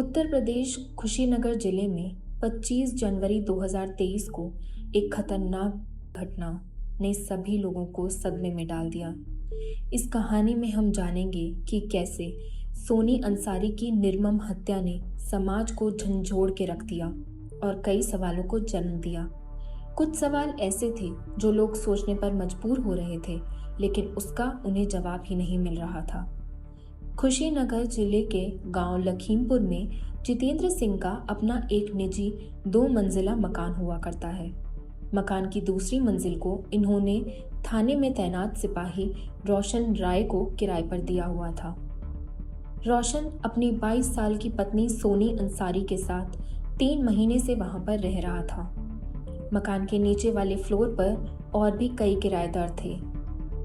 उत्तर प्रदेश कुशीनगर जिले में 25 जनवरी 2023 को एक खतरनाक घटना ने सभी लोगों को सदमे में डाल दिया। इस कहानी में हम जानेंगे कि कैसे सोनी अंसारी की निर्मम हत्या ने समाज को झंझोड़ के रख दिया और कई सवालों को जन्म दिया। कुछ सवाल ऐसे थे जो लोग सोचने पर मजबूर हो रहे थे, लेकिन उसका उन्हें जवाब ही नहीं मिल रहा था। कुशीनगर जिले के गांव लखीमपुर में जितेंद्र सिंह का अपना एक निजी 2 मंजिला मकान हुआ करता है। मकान की दूसरी मंजिल को इन्होंने थाने में तैनात सिपाही रोशन राय को किराए पर दिया हुआ था। रोशन अपनी 22 साल की पत्नी सोनी अंसारी के साथ 3 महीने से वहां पर रह रहा था। मकान के नीचे वाले फ्लोर पर और भी कई किराएदार थे।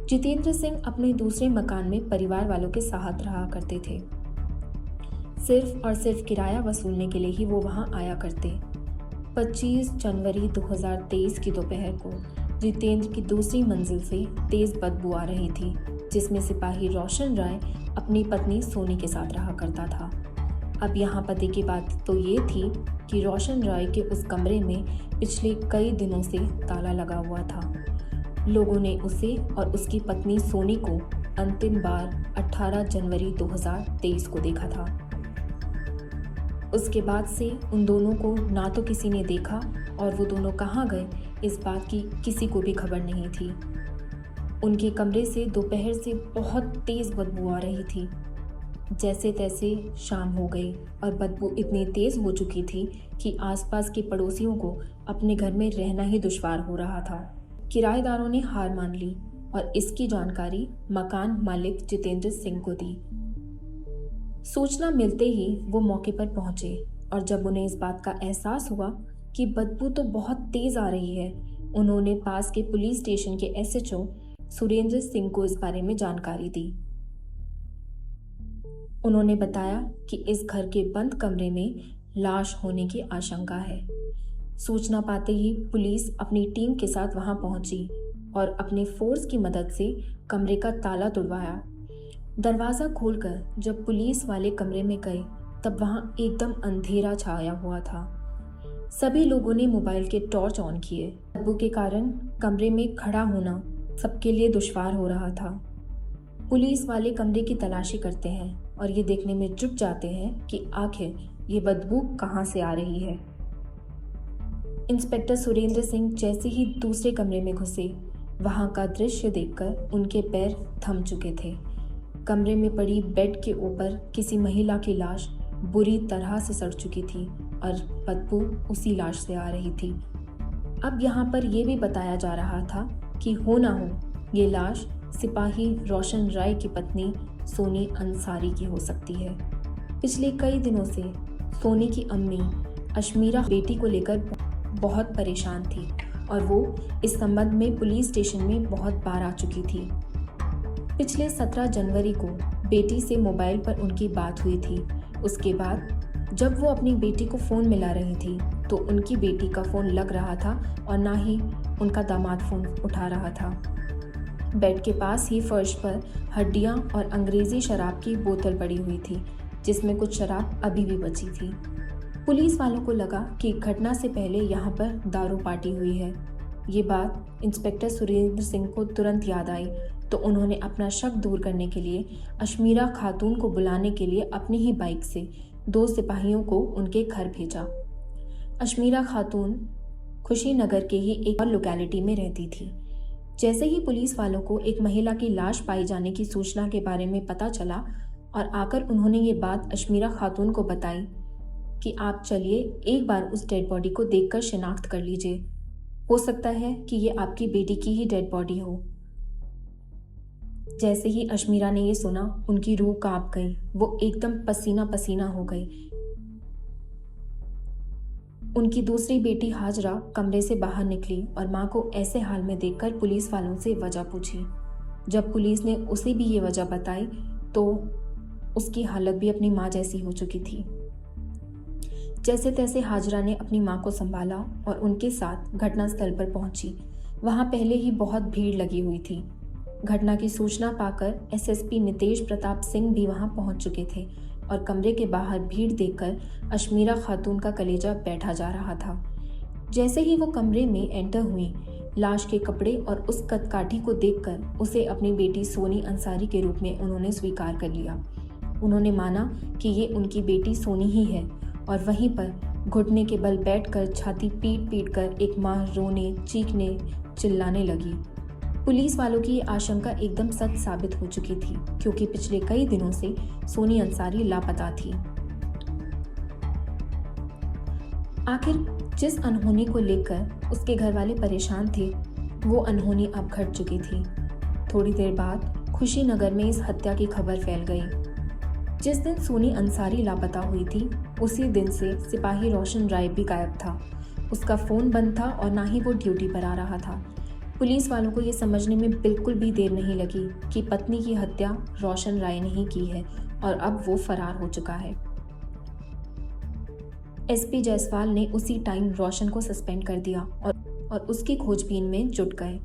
जितेंद्र सिंह अपने दूसरे मकान में परिवार वालों के साथ रहा करते थे। सिर्फ और सिर्फ किराया वसूलने के लिए ही वो वहां आया करते। 25 जनवरी 2023 की दोपहर को जितेंद्र की दूसरी मंजिल से तेज बदबू आ रही थी, जिसमें सिपाही रोशन राय अपनी पत्नी सोनी के साथ रहा करता था। अब यहाँ पते की बात तो ये थी कि रोशन राय के उस कमरे में पिछले कई दिनों से ताला लगा हुआ था। लोगों ने उसे और उसकी पत्नी सोनी को अंतिम बार 18 जनवरी 2023 को देखा था। उसके बाद से उन दोनों को ना तो किसी ने देखा और वो दोनों कहाँ गए इस बात की किसी को भी खबर नहीं थी। उनके कमरे से दोपहर से बहुत तेज बदबू आ रही थी। जैसे तैसे शाम हो गई और बदबू इतनी तेज हो चुकी थी कि आसपास के पड़ोसियों को अपने घर में रहना ही दुश्वार हो रहा था। किराएदारों ने हार मान ली और इसकी जानकारी मकान मालिक जितेंद्र सिंह को दी। सूचना मिलते ही वो मौके पर पहुंचे और जब उन्हें इस बात का एहसास हुआ कि बदबू तो बहुत तेज आ रही है, उन्होंने पास के पुलिस स्टेशन के एसएचओ सुरेंद्र सिंह को इस बारे में जानकारी दी। उन्होंने बताया कि इस घर के बंद कमरे में लाश होने की आशंका है। सूचना पाते ही पुलिस अपनी टीम के साथ वहां पहुंची और अपने फोर्स की मदद से कमरे का ताला तुड़वाया। दरवाज़ा खोलकर जब पुलिस वाले कमरे में गए तब वहां एकदम अंधेरा छाया हुआ था। सभी लोगों ने मोबाइल के टॉर्च ऑन किए। बदबू के कारण कमरे में खड़ा होना सबके लिए दुश्वार हो रहा था। पुलिस वाले कमरे की तलाशी करते हैं और ये देखने में जुट जाते हैं कि आखिर ये बदबू कहाँ से आ रही है। इंस्पेक्टर सुरेंद्र सिंह जैसे ही दूसरे कमरे में घुसे, वहां का दृश्य देखकर उनके पैर थम चुके थे। कमरे में पड़ी बेड के ऊपर किसी महिला की लाश बुरी तरह से सड़ चुकी थी और बदबू उसी लाश से आ रही थी। अब यहाँ पर यह भी बताया जा रहा था कि हो ना हो ये लाश सिपाही रोशन राय की पत्नी सोनी अंसारी की हो सकती है। पिछले कई दिनों से सोनी की अम्मी अशमीरा बेटी को लेकर बहुत परेशान थी और वो इस संबंध में पुलिस स्टेशन में बहुत बार आ चुकी थी। पिछले 17 जनवरी को बेटी से मोबाइल पर उनकी बात हुई थी। उसके बाद जब वो अपनी बेटी को फ़ोन मिला रही थी तो उनकी बेटी का फ़ोन लग रहा था और ना ही उनका दामाद फ़ोन उठा रहा था। बेड के पास ही फर्श पर हड्डियां और अंग्रेज़ी शराब की बोतल पड़ी हुई थी, जिसमें कुछ शराब अभी भी बची थी। पुलिस वालों को लगा कि घटना से पहले यहाँ पर दारू पार्टी हुई है। ये बात इंस्पेक्टर सुरेंद्र सिंह को तुरंत याद आई, तो उन्होंने अपना शक दूर करने के लिए अशमीरा खातून को बुलाने के लिए अपनी ही बाइक से 2 सिपाहियों को उनके घर भेजा। अशमीरा खातून कुशीनगर के ही एक और लोकेलिटी में रहती थी। जैसे ही पुलिस वालों को एक महिला की लाश पाई जाने की सूचना के बारे में पता चला और आकर उन्होंने ये बात अशमीरा खातून को बताई कि आप चलिए एक बार उस डेड बॉडी को देखकर शिनाख्त कर लीजिए, हो सकता है कि ये आपकी बेटी की ही डेड बॉडी हो। जैसे ही अशमीरा ने ये सुना, उनकी रूह कांप गई। वो एकदम पसीना पसीना हो गई। उनकी दूसरी बेटी हाजरा कमरे से बाहर निकली और माँ को ऐसे हाल में देखकर पुलिस वालों से वजह पूछी। जब पुलिस ने उसे भी ये वजह बताई तो उसकी हालत भी अपनी माँ जैसी हो चुकी थी। जैसे तैसे हाजरा ने अपनी माँ को संभाला और उनके साथ घटनास्थल पर पहुंची। वहां पहले ही बहुत भीड़ लगी हुई थी। घटना की सूचना पाकर एसएसपी नितेश प्रताप सिंह भी वहां पहुंच चुके थे और कमरे के बाहर भीड़ देखकर अशमीरा खातून का कलेजा बैठा जा रहा था। जैसे ही वो कमरे में एंटर हुई, लाश के कपड़े और उस कदकाठी को देखकर उसे अपनी बेटी सोनी अंसारी के रूप में उन्होंने स्वीकार कर लिया। उन्होंने माना कि ये उनकी बेटी सोनी ही है और वहीं पर घुटने के बल बैठकर छाती पीट पीट कर एक माँ रोने, चीखने, चिल्लाने लगी। पुलिस वालों की ये आशंका एकदम सच साबित हो चुकी थी, क्योंकि पिछले कई दिनों से सोनी अंसारी लापता थी। आखिर जिस अनहोनी को लेकर उसके घर वाले परेशान थे, वो अनहोनी अब घट चुकी थी। थोड़ी देर बाद खुशी नगर में इस हत्या की खबर फैल गई। जिस दिन सोनी अंसारी लापता हुई थी, उसी दिन से सिपाही रोशन राय भी गायब था। उसका फ़ोन बंद था और ना ही वो ड्यूटी पर आ रहा था। पुलिस वालों को ये समझने में बिल्कुल भी देर नहीं लगी कि पत्नी की हत्या रोशन राय ने ही की है और अब वो फरार हो चुका है। एसपी जायसवाल ने उसी टाइम रोशन को सस्पेंड कर दिया और उसकी खोजबीन में जुट गए।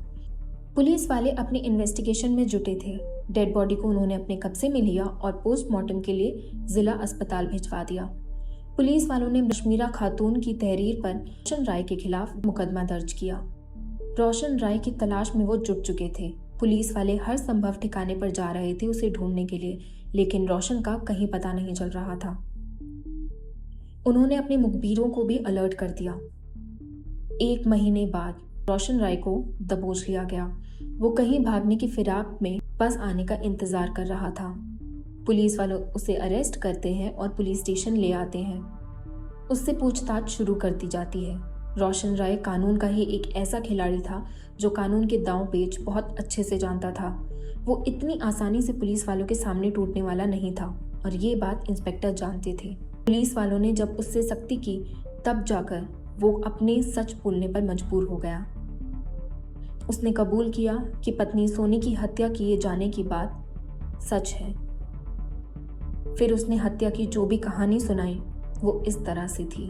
पुलिस वाले अपनी इन्वेस्टिगेशन में जुटे थे। डेड बॉडी को उन्होंने अपने कब्जे में लिया और पोस्टमार्टम के लिए जिला अस्पताल भिजवा दिया। पुलिस वालों ने अशमीरा खातून की तहरीर पर रोशन राय के खिलाफ मुकदमा दर्ज किया। रोशन राय की तलाश में वो जुट चुके थे। पुलिस वाले हर संभव ठिकाने पर जा रहे थे उसे ढूंढने के लिए, लेकिन रोशन का कहीं पता नहीं चल रहा था। उन्होंने अपने मुखबिरों को भी अलर्ट कर दिया। 1 महीने बाद रोशन राय को दबोच लिया गया। वो कहीं भागने की फिराक में बस आने का इंतजार कर रहा था। पुलिस वाले उसे अरेस्ट करते हैं और पुलिस स्टेशन ले आते हैं। उससे पूछताछ शुरू कर दी जाती है। रोशन राय कानून का ही एक ऐसा खिलाड़ी था जो कानून के दांव पेच बहुत अच्छे से जानता था। वो इतनी आसानी से पुलिस वालों के सामने टूटने वाला नहीं था और ये बात इंस्पेक्टर जानते थे। पुलिस वालों ने जब उससे सख्ती की, तब जाकर वो अपने सच बोलने पर मजबूर हो गया। उसने कबूल किया कि पत्नी सोनी की हत्या किए जाने की बात सच है। फिर उसने हत्या की जो भी कहानी सुनाई वो इस तरह से थी।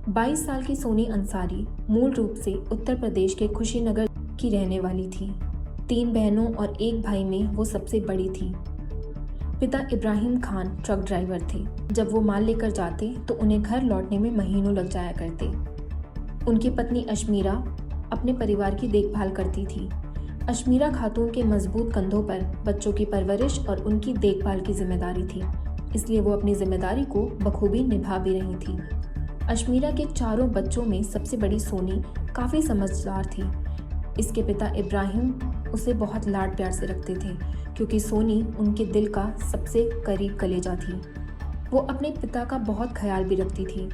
22 साल की सोनी अंसारी मूल रूप से उत्तर प्रदेश के खुशीनगर की रहने वाली थी। 3 बहनों और 1 भाई में वो सबसे बड़ी थी। पिता इब्राहिम खान ट्रक ड्राइवर थे। जब वो माल लेकर जाते तो उन्हें घर लौटने में महीनों लग जाया करते। उनकी पत्नी अशमीरा अपने परिवार की देखभाल करती थी। अशमीरा खातून के मजबूत कंधों पर बच्चों की परवरिश और उनकी देखभाल की जिम्मेदारी थी, इसलिए वो अपनी जिम्मेदारी को बखूबी निभा भी रही थी। अशमीरा के 4 बच्चों में सबसे बड़ी सोनी काफ़ी समझदार थी। इसके पिता इब्राहिम उसे बहुत लाड प्यार से रखते थे, क्योंकि सोनी उनके दिल का सबसे करीब कलेजा थी। वो अपने पिता का बहुत ख्याल भी रखती थी।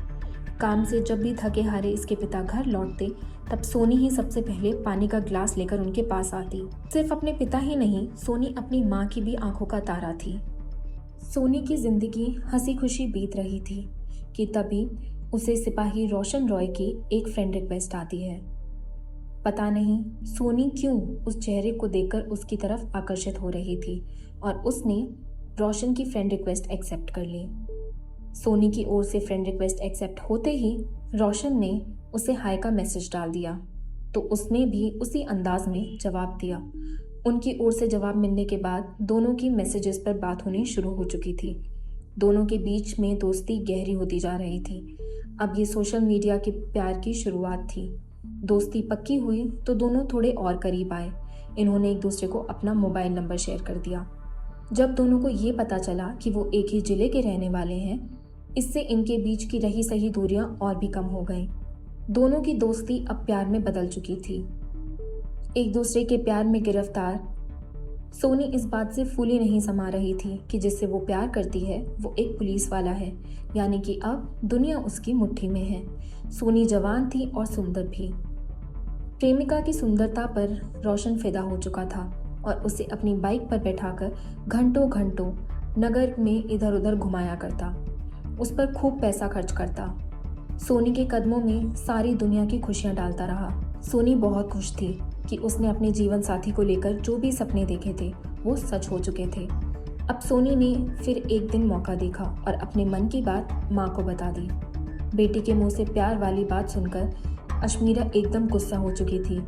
काम से जब भी थके हारे इसके पिता घर लौटते, तब सोनी ही सबसे पहले पानी का ग्लास लेकर उनके पास आती। सिर्फ अपने पिता ही नहीं, सोनी अपनी माँ की भी आंखों का तारा थी। सोनी की जिंदगी हंसी खुशी बीत रही थी कि तभी उसे सिपाही रोशन रॉय की एक फ्रेंड रिक्वेस्ट आती है। पता नहीं सोनी क्यों उस चेहरे को देखकर उसकी तरफ आकर्षित हो रही थी और उसने रोशन की फ्रेंड रिक्वेस्ट एक्सेप्ट कर ली। सोनी की ओर से फ्रेंड रिक्वेस्ट एक्सेप्ट होते ही रोशन ने उसे हाय का मैसेज डाल दिया, तो उसने भी उसी अंदाज में जवाब दिया। उनकी ओर से जवाब मिलने के बाद दोनों की मैसेजेस पर बात होनी शुरू हो चुकी थी। दोनों के बीच में दोस्ती गहरी होती जा रही थी। अब ये सोशल मीडिया के प्यार की शुरुआत थी। दोस्ती पक्की हुई तो दोनों थोड़े और करीब आए। इन्होंने एक दूसरे को अपना मोबाइल नंबर शेयर कर दिया। जब दोनों को ये पता चला कि वो एक ही जिले के रहने वाले हैं, इससे इनके बीच की रही सही दूरियां और भी कम हो गईं। दोनों की दोस्ती अब प्यार में बदल चुकी थी। एक दूसरे के प्यार में गिरफ्तार सोनी इस बात से फूली नहीं समा रही थी कि जिससे वो प्यार करती है वो एक पुलिस वाला है, यानी कि अब दुनिया उसकी मुट्ठी में है। सोनी जवान थी और सुंदर भी। प्रेमिका की सुंदरता पर रोशन फिदा हो चुका था और उसे अपनी बाइक पर बैठाकर घंटों घंटों नगर में इधर उधर घुमाया करता। उस पर खूब पैसा खर्च करता। सोनी के कदमों में सारी दुनिया की खुशियां डालता रहा। सोनी बहुत खुश थी कि उसने अपने जीवन साथी को लेकर जो भी सपने देखे थे वो सच हो चुके थे। अब सोनी ने फिर एक दिन मौका देखा और अपने मन की बात माँ को बता दी। बेटी के मुंह से प्यार वाली बात सुनकर अशमीरा एकदम गुस्सा हो चुकी थी।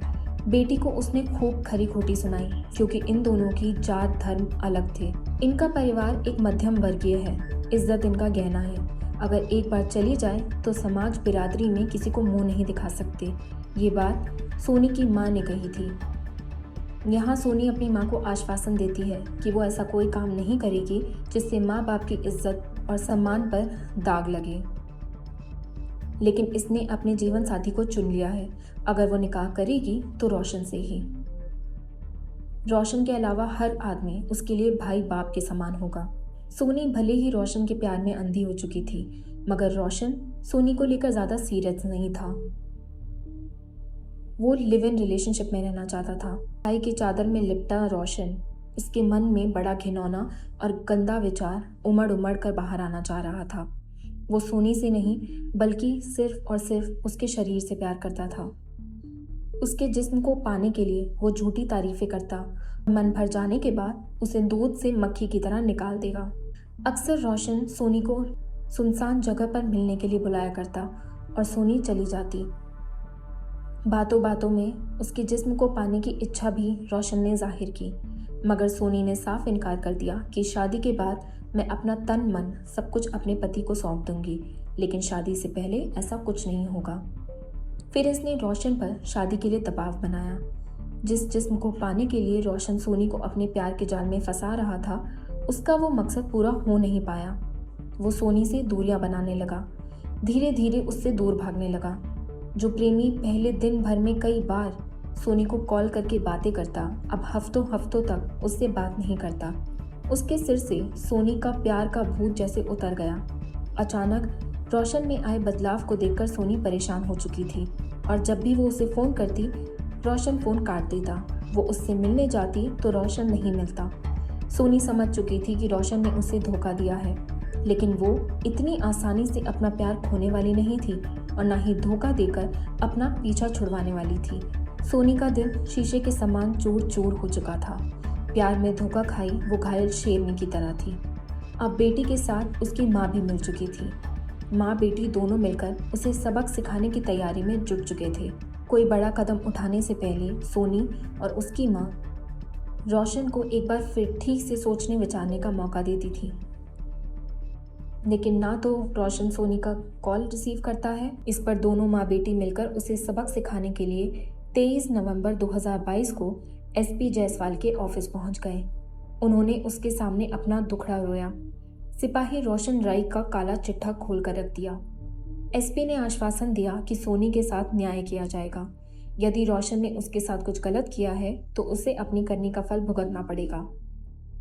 बेटी को उसने खूब खरी खोटी सुनाई, क्योंकि इन दोनों की जात धर्म अलग थे। इनका परिवार एक मध्यम वर्गीय है। इज्जत इनका गहना है। अगर एक बार चली जाए तो समाज बिरादरी में किसी को मुंह नहीं दिखा सकते। ये बात सोनी की माँ ने कही थी। यहाँ सोनी अपनी माँ को आश्वासन देती है कि वो ऐसा कोई काम नहीं करेगी जिससे माँ बाप की इज्जत और सम्मान पर दाग लगे। लेकिन इसने अपने जीवन साथी को चुन लिया है। अगर वो निकाह करेगी तो रोशन से ही। रोशन के अलावा हर आदमी उसके लिए भाई बाप के समान होगा। सोनी भले ही रोशन के प्यार में अंधी हो चुकी थी, मगर रोशन सोनी को लेकर ज्यादा सीरियस नहीं था। वो लिव इन रिलेशनशिप में रहना चाहता था। भाई की चादर में लिपटा रोशन उसके मन में बड़ा घिनौना और गंदा विचार उमड़ उमड़ कर बाहर आना चाह रहा था। वो सोनी से नहीं बल्कि सिर्फ और सिर्फ उसके शरीर से प्यार करता था। उसके जिस्म को पाने के लिए वो झूठी तारीफें करता। मन भर जाने के बाद उसे दूध से मक्खी की तरह निकाल देगा। अक्सर रोशन सोनी को सुनसान जगह पर मिलने के लिए बुलाया करता और सोनी चली जाती। बातों बातों में उसके जिस्म को पाने की इच्छा भी रोशन ने जाहिर की, मगर सोनी ने साफ इनकार कर दिया कि शादी के बाद मैं अपना तन मन सब कुछ अपने पति को सौंप दूंगी, लेकिन शादी से पहले ऐसा कुछ नहीं होगा। फिर इसने रोशन पर शादी के लिए दबाव बनाया। जिस जिस्म को पाने के लिए रोशन सोनी को अपने प्यार के जाल में फंसा रहा था, उसका वो मकसद पूरा हो नहीं पाया। वो सोनी से दूरियां बनाने लगा, धीरे धीरे उससे दूर भागने लगा। जो प्रेमी पहले दिन भर में कई बार सोनी को कॉल करके बातें करता, अब हफ्तों हफ्तों तक उससे बात नहीं करता। उसके सिर से सोनी का प्यार का भूत जैसे उतर गया। अचानक रोशन में आए बदलाव को देखकर सोनी परेशान हो चुकी थी और जब भी वो उसे फ़ोन करती, रोशन फ़ोन काट देता। वो उससे मिलने जाती तो रोशन नहीं मिलता। सोनी समझ चुकी थी कि रोशन ने उसे धोखा दिया है, लेकिन वो इतनी आसानी से अपना प्यार खोने वाली नहीं थी और ना ही धोखा देकर अपना पीछा छुड़वाने वाली थी। सोनी का दिल शीशे के समान चूर चूर हो चुका था। प्यार में धोखा खाई वो घायल शेरनी की तरह थी। अब बेटी के साथ उसकी माँ भी मिल चुकी थी। माँ बेटी दोनों मिलकर उसे सबक सिखाने की तैयारी में जुट चुके थे। कोई बड़ा कदम उठाने से पहले सोनी और उसकी माँ रोशन को एक बार फिर ठीक से सोचने विचारने का मौका देती थी। लेकिन ना तो रोशन सोनी का कॉल रिसीव करता है। इस पर दोनों माँ बेटी मिलकर उसे सबक सिखाने के लिए 23 नवंबर 2022 को एसपी जायसवाल के ऑफिस पहुंच गए। उन्होंने उसके सामने अपना दुखड़ा रोया। सिपाही रोशन राय का काला चिट्ठा खोल कर रख दिया। एसपी ने आश्वासन दिया कि सोनी के साथ न्याय किया जाएगा। यदि रोशन ने उसके साथ कुछ गलत किया है तो उसे अपनी करनी का फल भुगतना पड़ेगा।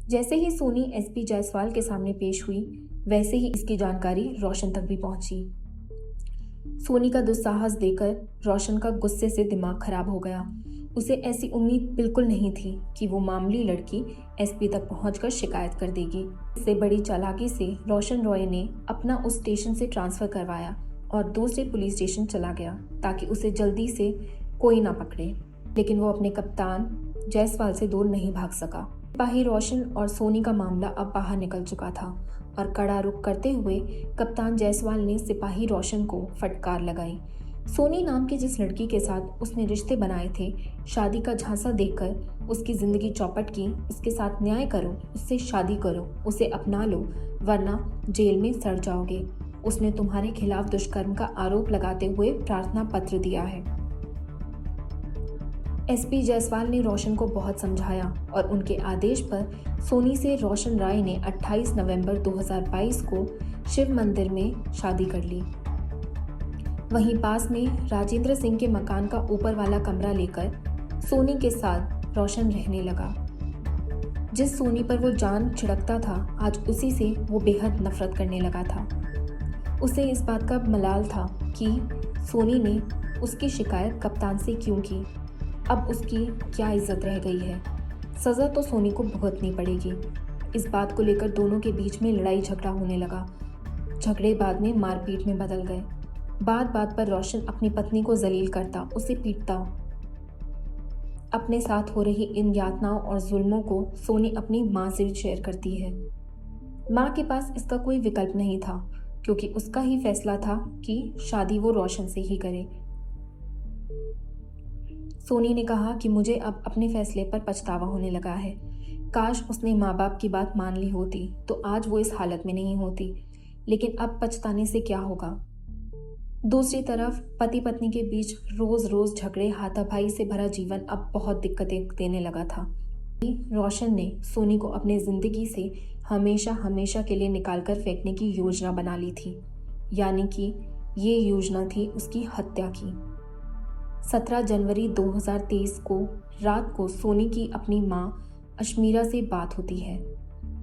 जैसे ही सोनी एसपी जायसवाल के सामने पेश हुई, वैसे ही इसकी जानकारी रोशन तक भी पहुंची। सोनी का दुस्साहस देखकर रोशन का गुस्से से दिमाग खराब हो गया। उसे ऐसी उम्मीद बिल्कुल नहीं थी कि वो मामूली लड़की एसपी तक पहुंचकर शिकायत कर देगी। इससे बड़ी चालाकी से रोशन रॉय ने अपना उस स्टेशन से ट्रांसफर करवाया और दूसरे पुलिस स्टेशन चला गया ताकि उसे जल्दी से कोई ना पकड़े। लेकिन वो अपने कप्तान जायसवाल से दूर नहीं भाग सका। सिपाही रोशन और सोनी का मामला अब बाहर निकल चुका था और कड़ा रुख करते हुए कप्तान जायसवाल ने सिपाही रोशन को फटकार लगाई। सोनी नाम की जिस लड़की के साथ उसने रिश्ते बनाए थे, शादी का झांसा देकर उसकी जिंदगी चौपट की। उसके साथ न्याय करो, उससे शादी करो, उसे अपना लो, वरना जेल में सड़ जाओगे। उसने तुम्हारे खिलाफ दुष्कर्म का आरोप लगाते हुए प्रार्थना पत्र दिया है। एसपी जायसवाल ने रोशन को बहुत समझाया और उनके आदेश पर सोनी से रोशन राय ने 28 नवंबर 2022 को शिव मंदिर में शादी कर ली। वहीं पास में राजेंद्र सिंह के मकान का ऊपर वाला कमरा लेकर सोनी के साथ रोशन रहने लगा। जिस सोनी पर वो जान छिड़कता था, आज उसी से वो बेहद नफरत करने लगा था। उसे इस बात का मलाल था कि सोनी ने उसकी शिकायत कप्तान से क्यों की। अब उसकी क्या इज्जत रह गई है। सज़ा तो सोनी को भुगतनी पड़ेगी। इस बात को लेकर दोनों के बीच में लड़ाई झगड़ा होने लगा। झगड़े बाद में मारपीट में बदल गए। बात बात पर रोशन अपनी पत्नी को जलील करता, उसे पीटता। अपने साथ हो रही इन यातनाओं और जुल्मों को सोनी अपनी माँ से शेयर करती है। माँ के पास इसका कोई विकल्प नहीं था, क्योंकि उसका ही फैसला था कि शादी वो रोशन से ही करे। सोनी ने कहा कि मुझे अब अपने फैसले पर पछतावा होने लगा है। काश उसने माँ बाप की बात मान ली होती तो आज वो इस हालत में नहीं होती, लेकिन अब पछताने से क्या होगा। दूसरी तरफ पति पत्नी के बीच रोज रोज झगड़े, हाथापाई से भरा जीवन अब बहुत दिक्कतें देने लगा था। रोशन ने सोनी को अपने जिंदगी से हमेशा हमेशा के लिए निकालकर फेंकने की योजना बना ली थी, यानी कि ये योजना थी उसकी हत्या की। 17 जनवरी 2023 को रात को सोनी की अपनी मां अश्मीरा से बात होती है।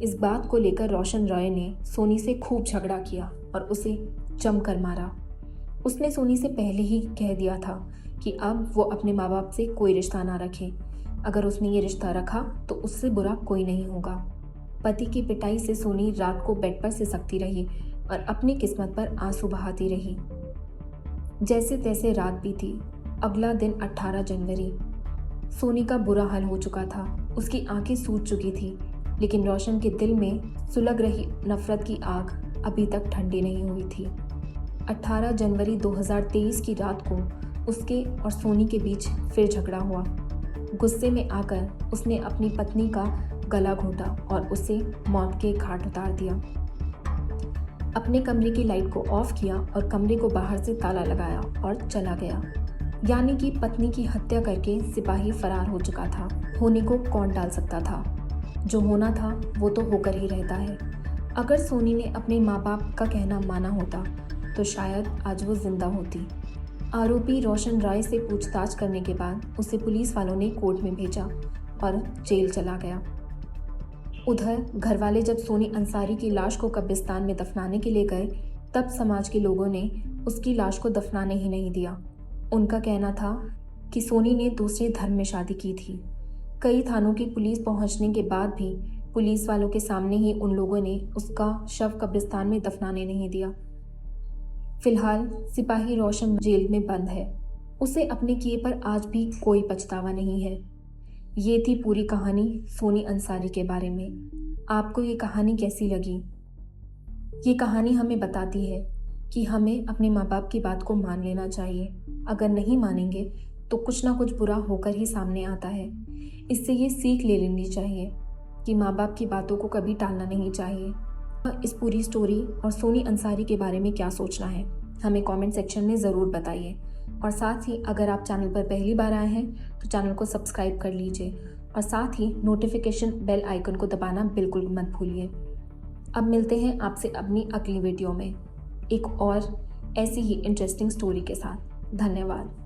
इस बात को लेकर रोशन रॉय ने सोनी से खूब झगड़ा किया और उसे जमकर मारा। उसने सोनी से पहले ही कह दिया था कि अब वो अपने माँ बाप से कोई रिश्ता ना रखे। अगर उसने ये रिश्ता रखा तो उससे बुरा कोई नहीं होगा। पति की पिटाई से सोनी रात को बेड पर सिसकती रही और अपनी किस्मत पर आंसू बहाती रही। जैसे तैसे रात बीती। अगला दिन 18 जनवरी। सोनी का बुरा हाल हो चुका था, उसकी आंखें सूज चुकी थी, लेकिन रोशन के दिल में सुलग रही नफरत की आग अभी तक ठंडी नहीं हुई थी। 18 जनवरी 2023 की रात को उसके और सोनी के बीच फिर झगड़ा हुआ। गुस्से में आकर उसने अपनी पत्नी का गला घोंटा और उसे मौत के घाट उतार दिया। अपने कमरे की लाइट को ऑफ किया और कमरे को बाहर से ताला लगाया और चला गया। यानी कि पत्नी की हत्या करके सिपाही फरार हो चुका था। होने को कौन टाल सकता था? जो होना था वो तो होकर ही रहता है। अगर सोनी ने अपने माँ बाप का कहना माना होता तो शायद आज वो जिंदा होती। आरोपी रोशन रॉय से पूछताछ करने के बाद उसे पुलिस वालों ने कोर्ट में भेजा और जेल चला गया। उधर घरवाले जब सोनी अंसारी की लाश को कब्रिस्तान में दफनाने के लिए गए, तब समाज के लोगों ने उसकी लाश को दफनाने ही नहीं दिया। उनका कहना था कि सोनी ने दूसरे धर्म में शादी की थी। कई थानों की पुलिस पहुंचने के बाद भी पुलिस वालों के सामने ही उन लोगों ने उसका शव कब्रिस्तान में दफनाने नहीं दिया। फिलहाल सिपाही रोशन जेल में बंद है। उसे अपने किए पर आज भी कोई पछतावा नहीं है। ये थी पूरी कहानी सोनी अंसारी के बारे में। आपको ये कहानी कैसी लगी? ये कहानी हमें बताती है कि हमें अपने माँ बाप की बात को मान लेना चाहिए। अगर नहीं मानेंगे तो कुछ ना कुछ बुरा होकर ही सामने आता है। इससे ये सीख ले लेनी चाहिए कि माँ बाप की बातों को कभी टालना नहीं चाहिए। इस पूरी स्टोरी और सोनी अंसारी के बारे में क्या सोचना है हमें कमेंट सेक्शन में ज़रूर बताइए। और साथ ही अगर आप चैनल पर पहली बार आए हैं तो चैनल को सब्सक्राइब कर लीजिए और साथ ही नोटिफिकेशन बेल आइकन को दबाना बिल्कुल मत भूलिए। अब मिलते हैं आपसे अपनी अगली वीडियो में एक और ऐसी ही इंटरेस्टिंग स्टोरी के साथ। धन्यवाद।